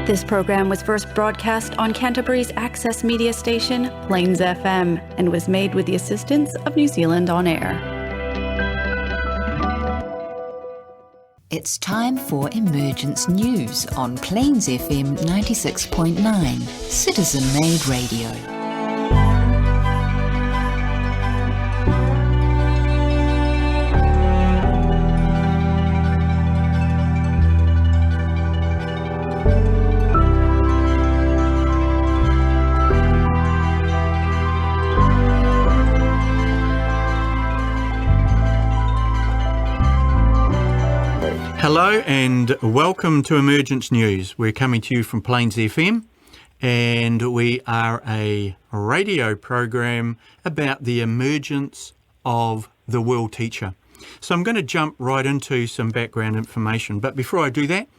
This program was first broadcast on Canterbury's access media station, Plains FM, and was made with the assistance of New Zealand On Air. It's time for Emergence News on Plains FM 96.9, citizen-made radio. Hello and welcome to Emergence News. We're coming to you from Plains FM and we are a radio program about the emergence of the World Teacher. So I'm going to jump right into some background information, but before I do that,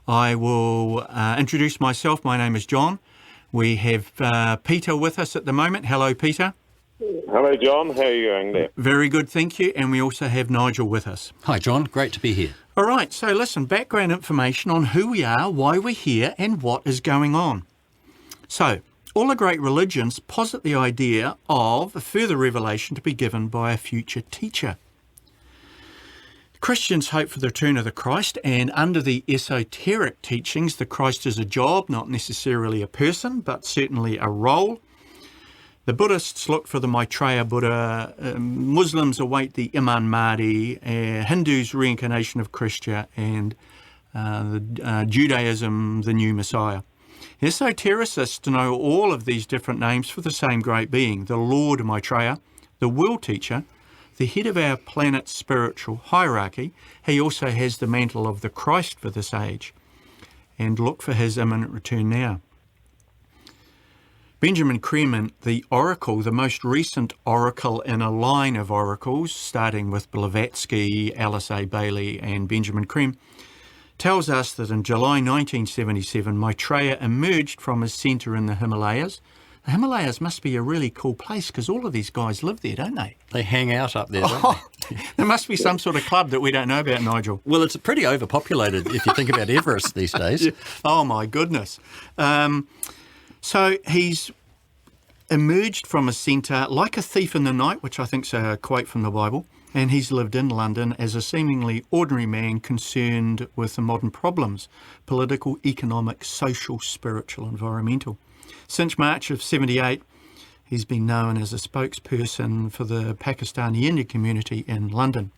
I will introduce myself. My name is John. We have Peter with us at the moment. Hello, Peter. Hello, John. How are you going there? Very good, thank you. And we also have Nigel with us. Hi, John. Great to be here. All right, so listen, background information on who we are, why we're here, and what is going on. So, all the great religions posit the idea of a further revelation to be given by a future teacher. Christians hope for the return of the Christ, and under the esoteric teachings, the Christ is a job, not necessarily a person, but certainly a role. The Buddhists look for the Maitreya Buddha, Muslims await the Imam Mahdi, Hindus reincarnation of Krishna, and Judaism the new Messiah. Esotericists know all of these different names for the same great being, the Lord Maitreya, the World Teacher, the head of our planet's spiritual hierarchy. He also has the mantle of the Christ for this age, and look for his imminent return now. Benjamin Creme, the oracle, the most recent oracle in a line of oracles, starting with Blavatsky, Alice A. Bailey and Benjamin Creme, tells us that in July 1977, Maitreya emerged from his centre in the Himalayas. The Himalayas must be a really cool place because all of these guys live there, don't they? They hang out up there, don't they? There must be some sort of club that we don't know about, Nigel. Well, it's pretty overpopulated if you think about Everest these days. Yeah. Oh, my goodness. So he's emerged from a centre like a thief in the night, which I think is a quote from the Bible, and he's lived in London as a seemingly ordinary man concerned with the modern problems, political, economic, social, spiritual, environmental. Since March of 78, he's been known as a spokesperson for the Pakistani Indian community in London.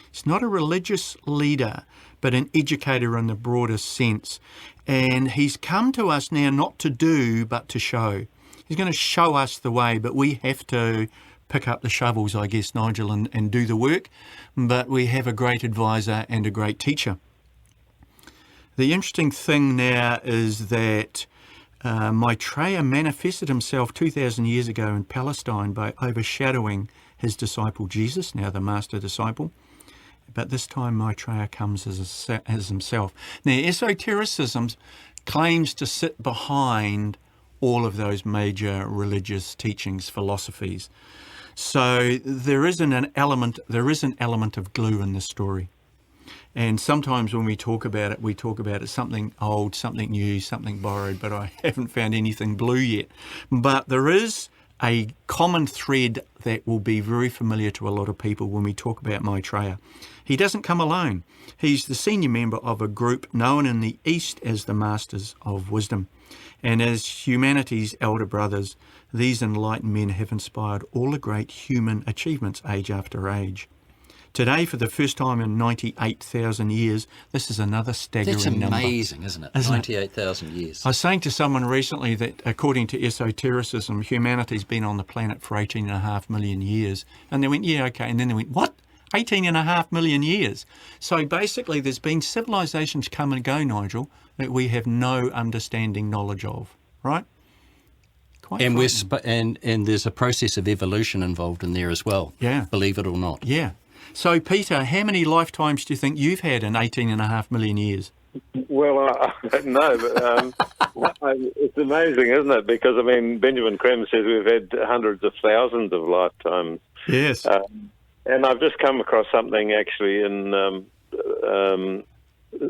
He's not a religious leader, but an educator in the broadest sense. And he's come to us now not to do, but to show. He's going to show us the way, but we have to pick up the shovels, I guess, Nigel, and do the work. But we have a great advisor and a great teacher. The interesting thing now is that Maitreya manifested himself 2,000 years ago in Palestine by overshadowing his disciple Jesus, now the master disciple. But this time Maitreya comes as himself. Now, esotericism claims to sit behind all of those major religious teachings, philosophies. So there is an element of glue in this story. And sometimes when we talk about it something old, something new, something borrowed, but I haven't found anything blue yet. But there is a common thread that will be very familiar to a lot of people when we talk about Maitreya. He doesn't come alone. He's the senior member of a group known in the East as the Masters of Wisdom. And as humanity's elder brothers, these enlightened men have inspired all the great human achievements age after age. Today, for the first time in 98,000 years, this is another staggering number. That's amazing, isn't it? 98,000 years. I was saying to someone recently that according to esotericism, humanity's been on the planet for 18.5 million years. And they went, yeah, okay. And then they went, what? 18.5 million years. So basically there's been civilizations come and go, Nigel, that we have no understanding knowledge of, right? And there's a process of evolution involved in there as well. Yeah. Believe it or not. Yeah. So, Peter, how many lifetimes do you think you've had in 18.5 million years? Well, I don't know, but it's amazing, isn't it? Because, I mean, Benjamin Creme says we've had hundreds of thousands of lifetimes. Yes. And I've just come across something actually in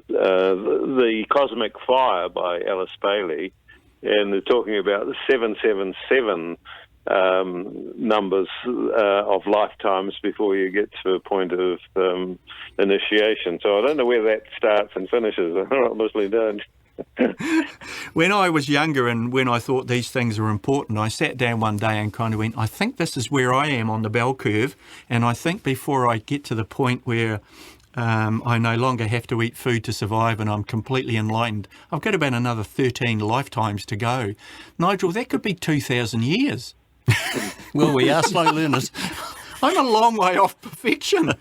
the Cosmic Fire by Alice Bailey, and they're talking about the 777 numbers of lifetimes before you get to a point of initiation. So I don't know where that starts and finishes. I honestly don't. When I was younger and when I thought these things were important, I sat down one day and kind of went, I think this is where I am on the bell curve, and I think before I get to the point where I no longer have to eat food to survive and I'm completely enlightened, I've got about another 13 lifetimes to go. Nigel, that could be 2,000 years. Well, we are slow learners. I'm a long way off perfection.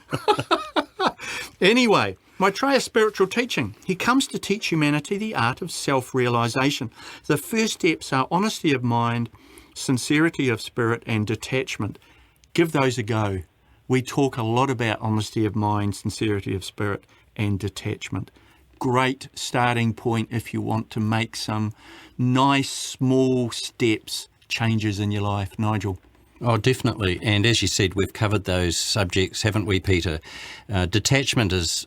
Anyway, Maitreya's spiritual teaching. He comes to teach humanity the art of self-realisation. The first steps are honesty of mind, sincerity of spirit and detachment. Give those a go. We talk a lot about honesty of mind, sincerity of spirit and detachment. Great starting point if you want to make some nice small steps, changes in your life. Nigel? Oh, definitely. And as you said, we've covered those subjects, haven't we, Peter? Detachment is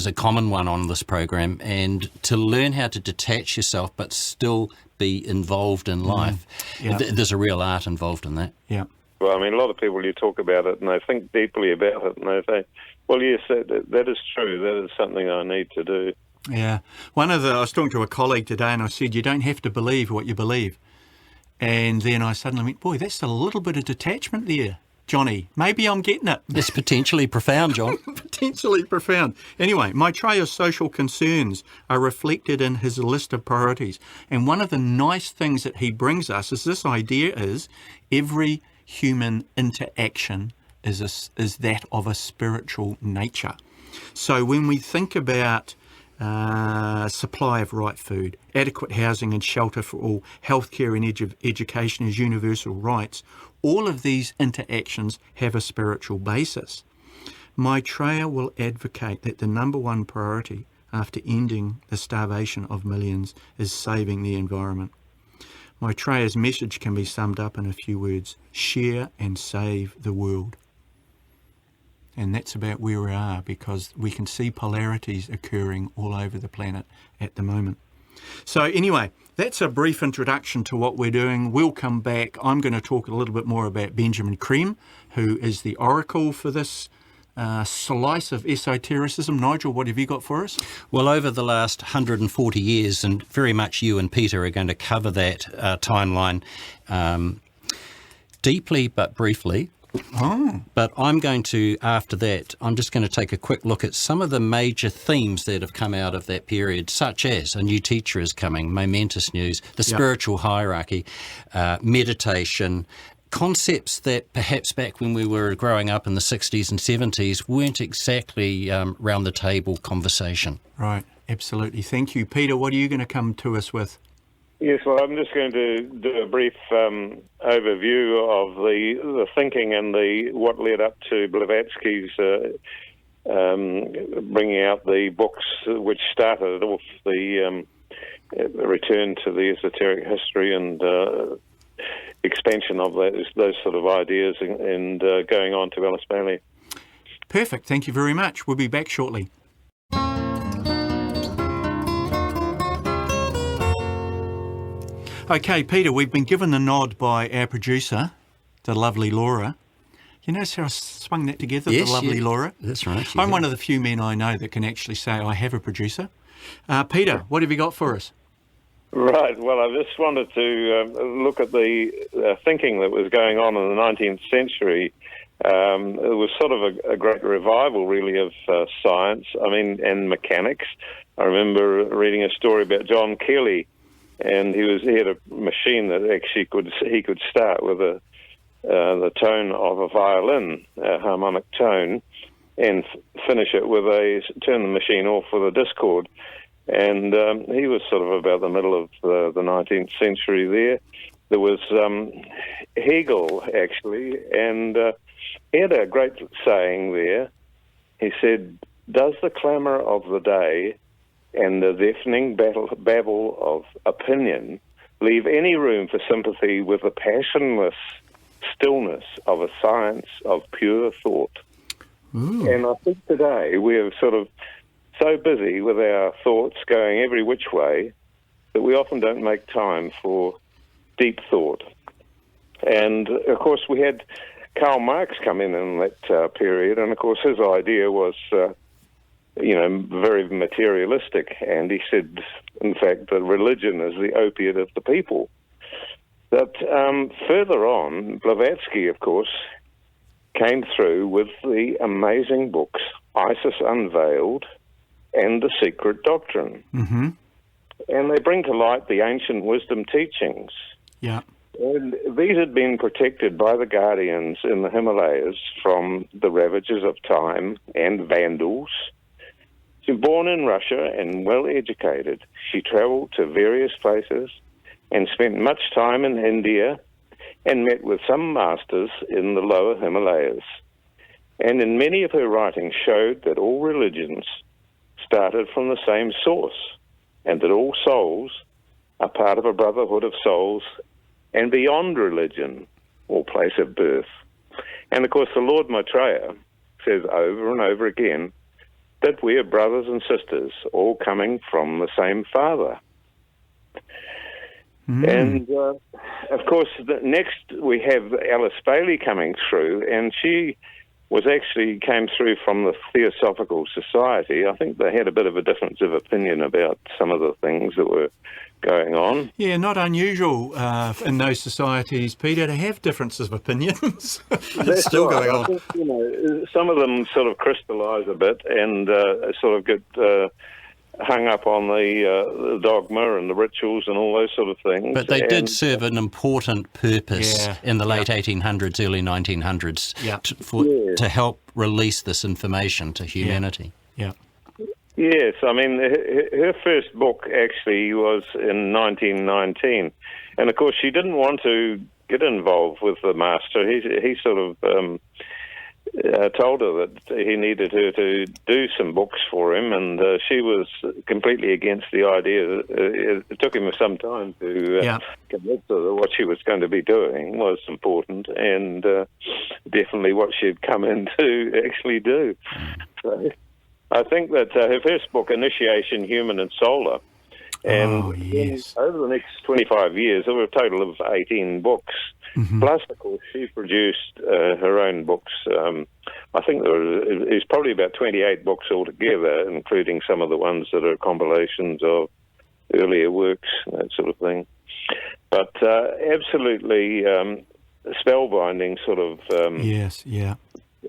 a common one on this program, and to learn how to detach yourself but still be involved in life, there's a real art involved in that. Yeah. Well, I mean, a lot of people, you talk about it and they think deeply about it and they say, well, yes, that is true. That is something I need to do. Yeah. I was talking to a colleague today and I said, you don't have to believe what you believe. And then I suddenly went, boy, that's a little bit of detachment there, Johnny. Maybe I'm getting it. It's potentially profound, John. Potentially profound. Anyway, Maitreya's social concerns are reflected in his list of priorities. And one of the nice things that he brings us is this idea is every human interaction is that of a spiritual nature. So when we think about supply of right food, adequate housing and shelter for all, healthcare and education as universal rights, all of these interactions have a spiritual basis. Maitreya will advocate that the number one priority after ending the starvation of millions is saving the environment. Maitreya's message can be summed up in a few words: share and save the world. And that's about where we are, because we can see polarities occurring all over the planet at the moment. So anyway, that's a brief introduction to what we're doing. We'll come back. I'm going to talk a little bit more about Benjamin Creme, who is the oracle for this slice of esotericism. Nigel, what have you got for us? Well, over the last 140 years, and very much you and Peter are going to cover that timeline deeply but briefly. Oh. But I'm going to, after that, I'm just going to take a quick look at some of the major themes that have come out of that period, such as a new teacher is coming, momentous news, the spiritual hierarchy, meditation, concepts that perhaps back when we were growing up in the 60s and 70s weren't exactly round the table conversation. Right, absolutely. Thank you. Peter, what are you going to come to us with? Yes, well, I'm just going to do a brief overview of the thinking and what led up to Blavatsky's bringing out the books which started off the return to the esoteric history and expansion of those sort of ideas and going on to Alice Bailey. Perfect. Thank you very much. We'll be back shortly. Okay, Peter, we've been given the nod by our producer, the lovely Laura. You notice how I swung that together, yes, the lovely Laura? That's right. I'm one of the few men I know that can actually say I have a producer. Peter, what have you got for us? Right, well, I just wanted to look at the thinking that was going on in the 19th century. It was sort of a great revival, really, of science, and mechanics. I remember reading a story about John Kelly, and he had a machine that actually he could start with the tone of a violin, a harmonic tone, and finish it turn the machine off with a discord. And he was sort of about the middle of the 19th century there. There was Hegel, actually, and he had a great saying there. He said, "Does the clamour of the day and the deafening babble of opinion leave any room for sympathy with the passionless stillness of a science of pure thought?" Ooh. And I think today we have some so busy with our thoughts going every which way that we often don't make time for deep thought. And, of course, we had Karl Marx come in that period, and, of course, his idea was, very materialistic, and he said, in fact, that religion is the opiate of the people. But further on, Blavatsky, of course, came through with the amazing books Isis Unveiled and The Secret Doctrine. Mm-hmm. And they bring to light the ancient wisdom teachings. Yeah. And these had been protected by the guardians in the Himalayas from the ravages of time and vandals. She was born in Russia and well educated. She travelled to various places and spent much time in India and met with some masters in the lower Himalayas. And in many of her writings showed that all religions started from the same source and that all souls are part of a brotherhood of souls and beyond religion or place of birth. And, of course, the Lord Maitreya says over and over again that we are brothers and sisters, all coming from the same Father. And, of course, next we have Alice Bailey coming through, and she came through from the Theosophical Society. I think they had a bit of a difference of opinion about some of the things that were going on. Yeah, not unusual in those societies, Peter, to have differences of opinions. It's still right. going on. I think, some of them sort of crystallise a bit and sort of get hung up on the dogma and the rituals and all those sort of things. But they did serve an important purpose in the late 1800s, early 1900s to help release this information to humanity. Yeah. Yes, I mean, her first book actually was in 1919. And, of course, she didn't want to get involved with the master. He sort of told her that he needed her to do some books for him, and she was completely against the idea. It took him some time to convince her that what she was going to be doing was important and definitely what she'd come in to actually do. So I think that her first book, Initiation, Human and Solar, and over the next 25 years, there were a total of 18 books. Mm-hmm. Plus, of course, she produced her own books. I think it was probably about 28 books altogether, including some of the ones that are compilations of earlier works, that sort of thing. But absolutely spellbinding sort of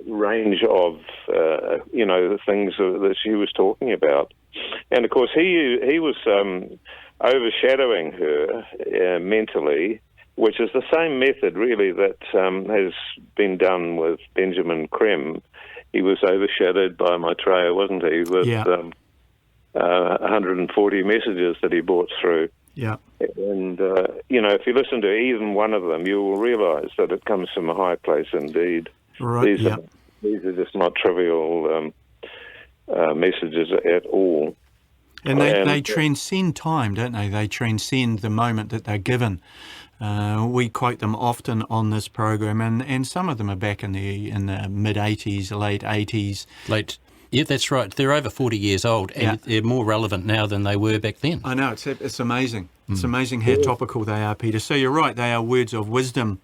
range of, the things that she was talking about. And, of course, he was overshadowing her mentally, which is the same method, really, that has been done with Benjamin Creme. He was overshadowed by Maitreya, wasn't he, with 140 messages that he brought through. Yeah. And, if you listen to even one of them, you will realise that it comes from a high place indeed. Right, These are just not trivial messages at all. And they transcend time, don't they? They transcend the moment that they're given. We quote them often on this program, and some of them are back in the mid-'80s, late 80s. Yeah, that's right. They're over 40 years old, and they're more relevant now than they were back then. I know, it's amazing. It's amazing how topical they are, Peter. So you're right, they are words of wisdom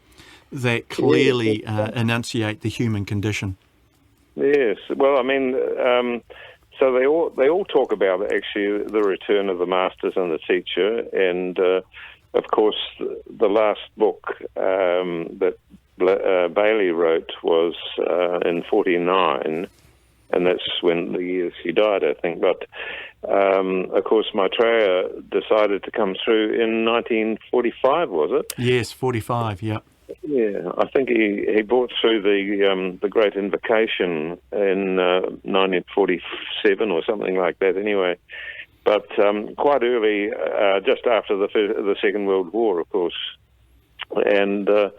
that clearly enunciate the human condition. Yes. Well, I mean, so they all talk about actually the return of the masters and the teacher, and of course the last book that Bailey wrote was in 1949, and that's when the year she died, I think. But of course Maitreya decided to come through in 1945, was it? Yes, 45. Yeah. Yeah, I think he brought through the Great Invocation in 1947 or something like that. Anyway, but quite early, just after the Second World War, of course, and the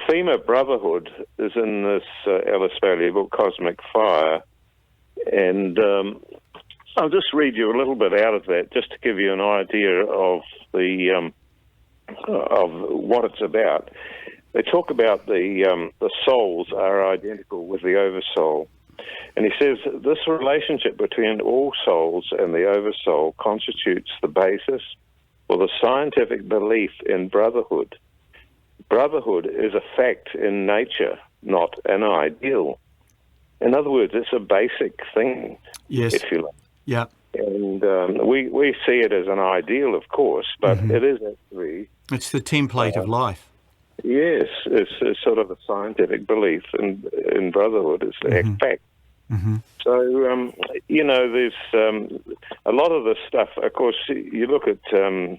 theme of brotherhood is in this Alice Bailey book, Cosmic Fire, and I'll just read you a little bit out of that, just to give you an idea of of what it's about. They talk about the souls are identical with the oversoul, And he says this relationship between all souls and the oversoul constitutes the basis for the scientific belief in brotherhood. Brotherhood is a fact in nature, not an ideal. In other words, it's a basic thing, if you like. Yeah. And we see it as an ideal, of course, but it is actually... It's the template of life. Yes, it's sort of a scientific belief in brotherhood. It's a fact. So, there's a lot of this stuff. Of course, you look at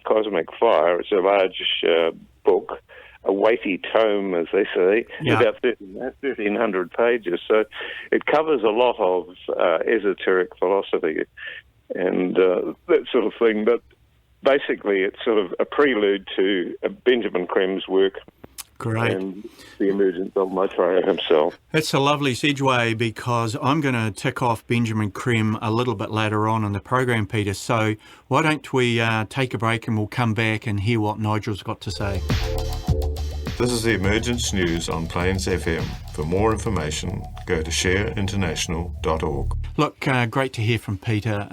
Cosmic Fire, it's a large book, a weighty tome, as they say, about 1,300 pages. So it covers a lot of esoteric philosophy and that sort of thing. But basically, it's sort of a prelude to Benjamin Creme's work. Great. And the emergence of Maitreya himself. It's a lovely segue because I'm going to tick off Benjamin Creme a little bit later on in the program, Peter. So why don't we take a break and we'll come back and hear what Nigel's got to say. This is the Emergence News on Plains FM. For more information, go to shareinternational.org. Look, great to hear from Peter.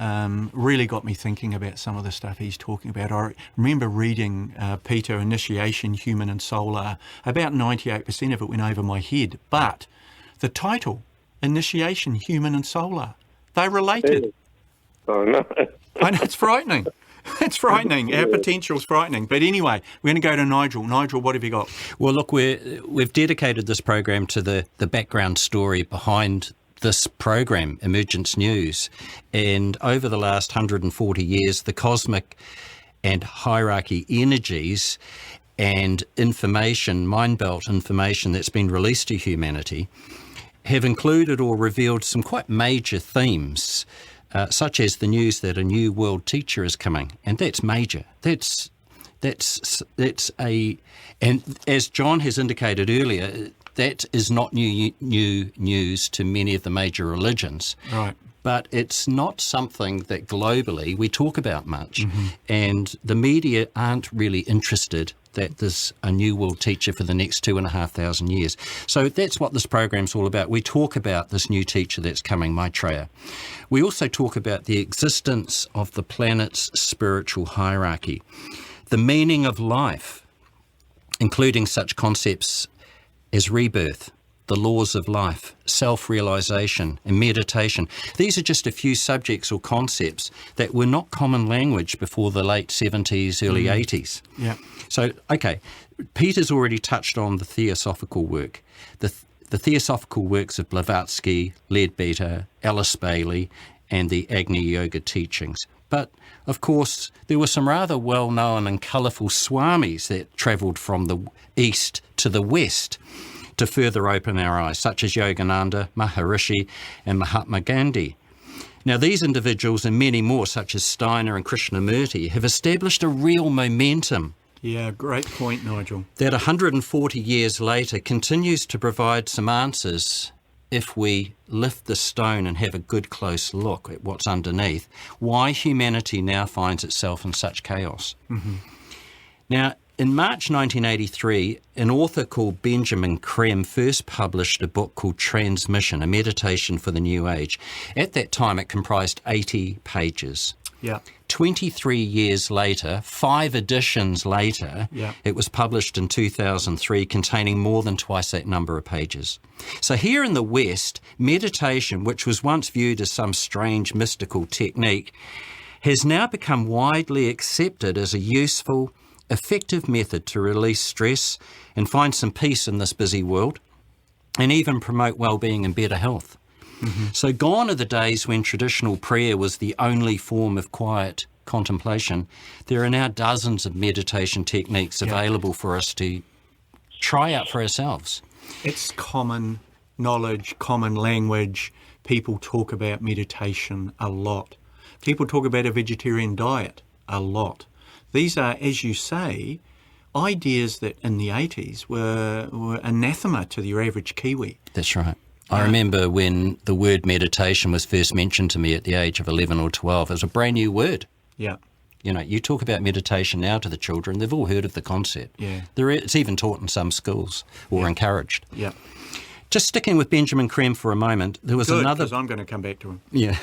Really got me thinking about some of the stuff he's talking about. I remember reading Peter, Initiation, Human and Solar. About 98% of it went over my head. But the title, Initiation, Human and Solar, they're related. Oh, no. I know, it's frightening. It's frightening. Our potential's frightening. But anyway, we're going to go to Nigel. Nigel, what have you got? Well, look, we've dedicated this program to the background story behind this program, Emergence News. And over the last 140 years, the cosmic and hierarchy energies and information, mind belt information that's been released to humanity have included or revealed some quite major themes, such as the news that a new world teacher is coming, and that's major. That's and as John has indicated earlier, that is not new news to many of the major religions. Right. But it's not something that globally we talk about much, and the media aren't really interested that there's a new world teacher for the next 2,500 years. So that's what this program's all about. We talk about this new teacher that's coming, Maitreya. We also talk about the existence of the planet's spiritual hierarchy, the meaning of life, including such concepts as rebirth, the laws of life, self-realization and meditation. These are just a few subjects or concepts that were not common language before the late 70s, early 80s. Yeah. So, okay, Peter's already touched on the theosophical work. The theosophical works of Blavatsky, Leadbeater, Alice Bailey, and the Agni Yoga teachings. But, of course, there were some rather well-known and colourful swamis that travelled from the east to the west to further open our eyes, such as Yogananda, Maharishi, and Mahatma Gandhi. Now, these individuals and many more, such as Steiner and Krishnamurti, have established a real momentum. Yeah, great point, Nigel. That 140 years later continues to provide some answers if we lift the stone and have a good close look at what's underneath, why humanity now finds itself in such chaos. Now, in March 1983, an author called Benjamin Creme first published a book called Transmission, a meditation for the new age. At that time, it comprised 80 pages. Yeah. 23 years later, 5 editions later, it was published in 2003, containing more than twice that number of pages. So here in the West, meditation, which was once viewed as some strange mystical technique, has now become widely accepted as a useful, effective method to release stress and find some peace in this busy world, and even promote well-being and better health. So gone are the days when traditional prayer was the only form of quiet contemplation. There are now dozens of meditation techniques available for us to try out for ourselves. It's common knowledge, common language. People talk about meditation a lot. People talk about a vegetarian diet a lot. These are, as you say, ideas that in the 80s were anathema to your average Kiwi. That's right. I remember when the word meditation was first mentioned to me at the age of 11 or 12. It was a brand new word. Yeah. You know, you talk about meditation now to the children, they've all heard of the concept. Yeah. It's even taught in some schools or encouraged. Yeah. Just sticking with Benjamin Creme for a moment, there was Good, another... because I'm going to come back to him. Yeah,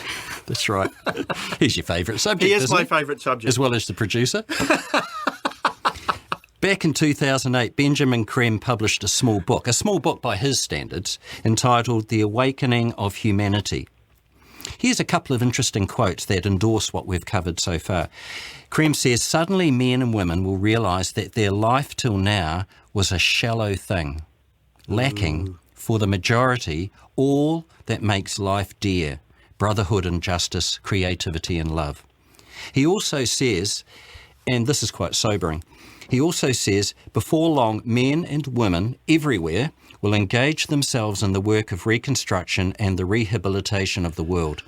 that's right. He's your favourite subject, He is isn't my he? favourite subject. As well as the producer. Back in 2008, Benjamin Creme published a small book by his standards, entitled The Awakening of Humanity. Here's a couple of interesting quotes that endorse what we've covered so far. Creme says, "Suddenly men and women will realise that their life till now was a shallow thing, lacking, for the majority, all that makes life dear, brotherhood and justice, creativity and love." He also says, and this is quite sobering, he also says, before long, men and women everywhere will engage themselves in the work of reconstruction and the rehabilitation of the world.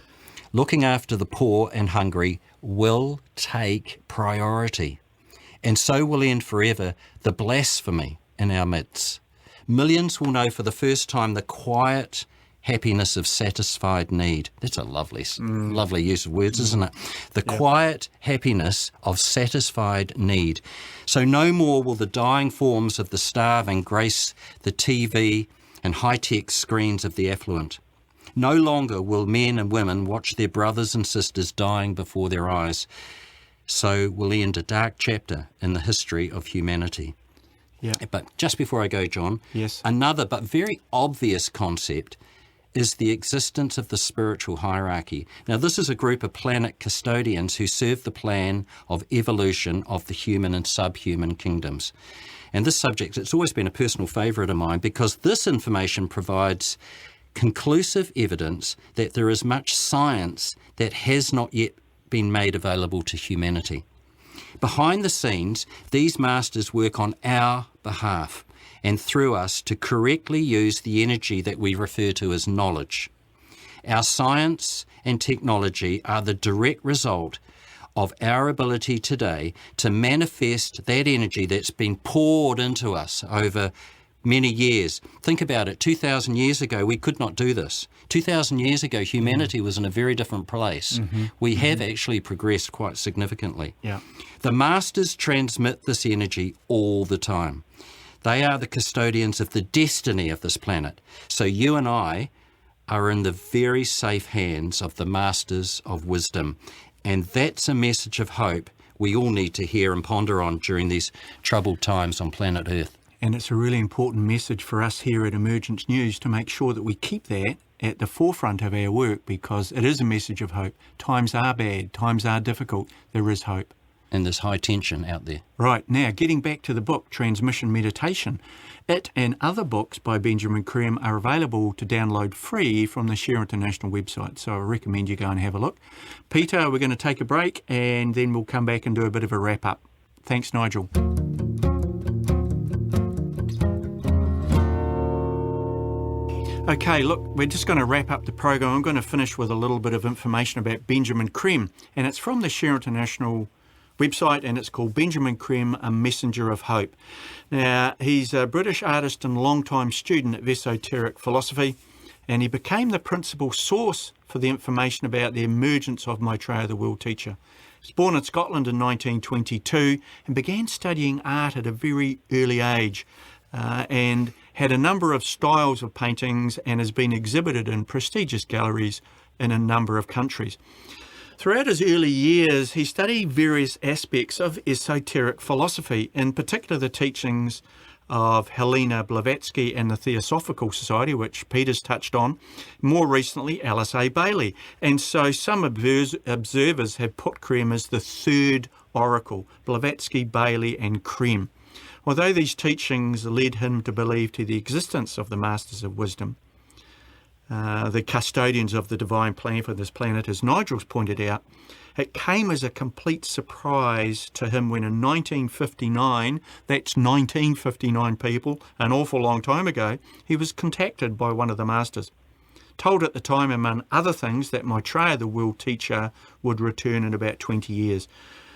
Looking after the poor and hungry will take priority, and so will end forever the blasphemy in our midst. Millions will know for the first time the quiet happiness of satisfied need. That's a lovely use of words, isn't it? The quiet happiness of satisfied need. So no more will the dying forms of the starving grace the TV and high-tech screens of the affluent. No longer will men and women watch their brothers and sisters dying before their eyes. So will end a dark chapter in the history of humanity. Yeah. But just before I go, John, Yes. another but very obvious concept is the existence of the spiritual hierarchy. Now, this is a group of planet custodians who serve the plan of evolution of the human and subhuman kingdoms. And this subject, it's always been a personal favourite of mine because this information provides conclusive evidence that there is much science that has not yet been made available to humanity. Behind the scenes, these masters work on our behalf and through us to correctly use the energy that we refer to as knowledge. Our science and technology are the direct result of our ability today to manifest that energy that's been poured into us over many years. Think about it. 2,000 years ago, we could not do this. 2,000 years ago, humanity was in a very different place. We have actually progressed quite significantly. Yeah. The masters transmit this energy all the time. They are the custodians of the destiny of this planet. So you and I are in the very safe hands of the masters of wisdom. And that's a message of hope we all need to hear and ponder on during these troubled times on planet Earth. And it's a really important message for us here at Emergence News to make sure that we keep that at the forefront of our work, because it is a message of hope. Times are bad, times are difficult, there is hope. And there's high tension out there. Right, now getting back to the book, Transmission Meditation. It and other books by Benjamin Creme are available to download free from the Share International website, so I recommend you go and have a look. Peter, we're going to take a break and then we'll come back and do a bit of a wrap-up. Thanks, Nigel. Okay, look, we're just going to wrap up the program. I'm going to finish with a little bit of information about Benjamin Creme, and it's from the Share International website, and it's called Benjamin Creme, A Messenger of Hope. Now, he's a British artist and long-time student of esoteric philosophy, and he became the principal source for the information about the emergence of Maitreya the World Teacher. He was born in Scotland in 1922 and began studying art at a very early age, and had a number of styles of paintings and has been exhibited in prestigious galleries in a number of countries. Throughout his early years, he studied various aspects of esoteric philosophy, in particular the teachings of Helena Blavatsky and the Theosophical Society, which Peter's touched on, more recently Alice A. Bailey. And so some observers have put Creme as the third oracle, Blavatsky, Bailey and Creme. Although these teachings led him to believe to the existence of the Masters of Wisdom, the custodians of the divine plan for this planet, as Nigel's pointed out, it came as a complete surprise to him when in 1959, that's 1959 people, an awful long time ago, he was contacted by one of the Masters. Told at the time, among other things, that Maitreya the World Teacher would return in about 20 years.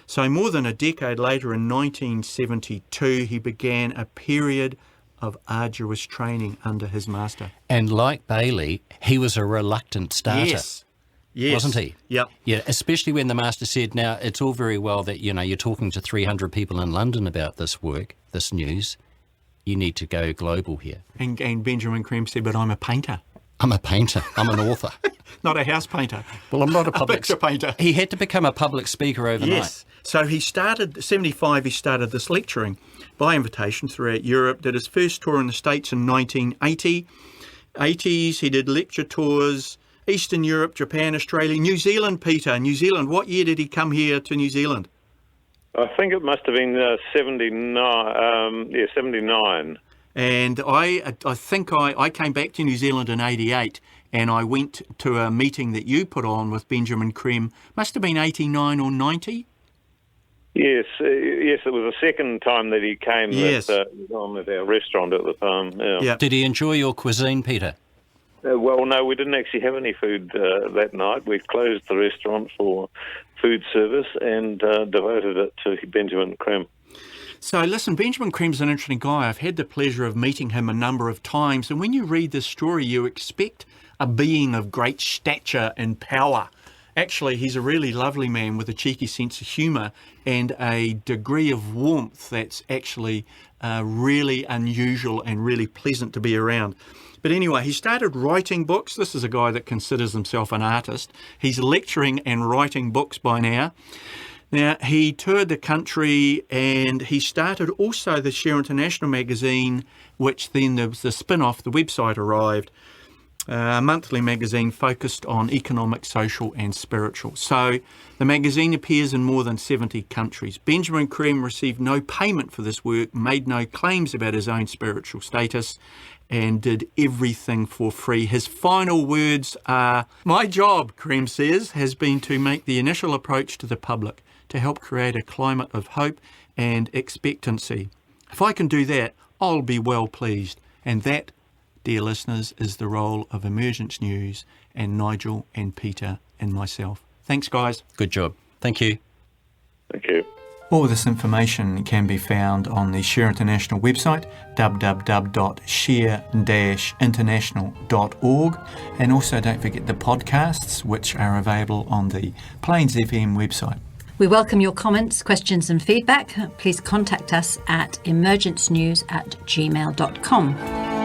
So more than a decade later, in 1972, he began a period of arduous training under his master. And like Bailey, he was a reluctant starter. Yes. Wasn't he? Yep. Yeah, especially when the master said, now, it's all very well that, you're talking to 300 people in London about this work, this news. you need to go global here. And Benjamin Creme said, but I'm a painter. I'm a painter. I'm an author. Not a house painter. Well, I'm not a public picture painter. He had to become a public speaker overnight. Yes. So he started, 75, he started this lecturing by invitation throughout Europe, did his first tour in the States in 1980. 80s, he did lecture tours, Eastern Europe, Japan, Australia, New Zealand, Peter. New Zealand, what year did he come here to New Zealand? I think it must have been 79. 79. And I think I came back to New Zealand in 88, and I went to a meeting that you put on with Benjamin Creme. Must have been 89 or 90? Yes, it was the second time that he came. Yes. On at our restaurant at the time. Yeah. Yeah. Did he enjoy your cuisine, Peter? Well, no, we didn't actually have any food that night. We closed the restaurant for food service and devoted it to Benjamin Creme. So listen, Benjamin Creme's an interesting guy. I've had the pleasure of meeting him a number of times, and when you read this story, you expect a being of great stature and power. Actually, he's a really lovely man with a cheeky sense of humour and a degree of warmth that's actually really unusual and really pleasant to be around. But anyway, he started writing books. This is a guy that considers himself an artist. He's lecturing and writing books by now. Now, he toured the country and he started also the Share International magazine, which then there was the spin-off, the website arrived, a monthly magazine focused on economic, social and spiritual. So the magazine appears in more than 70 countries. Benjamin Creme received no payment for this work, made no claims about his own spiritual status, and did everything for free. His final words are, "My job," Creme says, "has been to make the initial approach to the public, to help create a climate of hope and expectancy. If I can do that, I'll be well pleased." And that, dear listeners, is the role of Emergence News and Nigel and Peter and myself. Thanks, guys. Good job. Thank you. Thank you. All this information can be found on the Share International website, www.share-international.org. And also don't forget the podcasts, which are available on the Plains FM website. We welcome your comments, questions and feedback. Please contact us at emergencenews@gmail.com.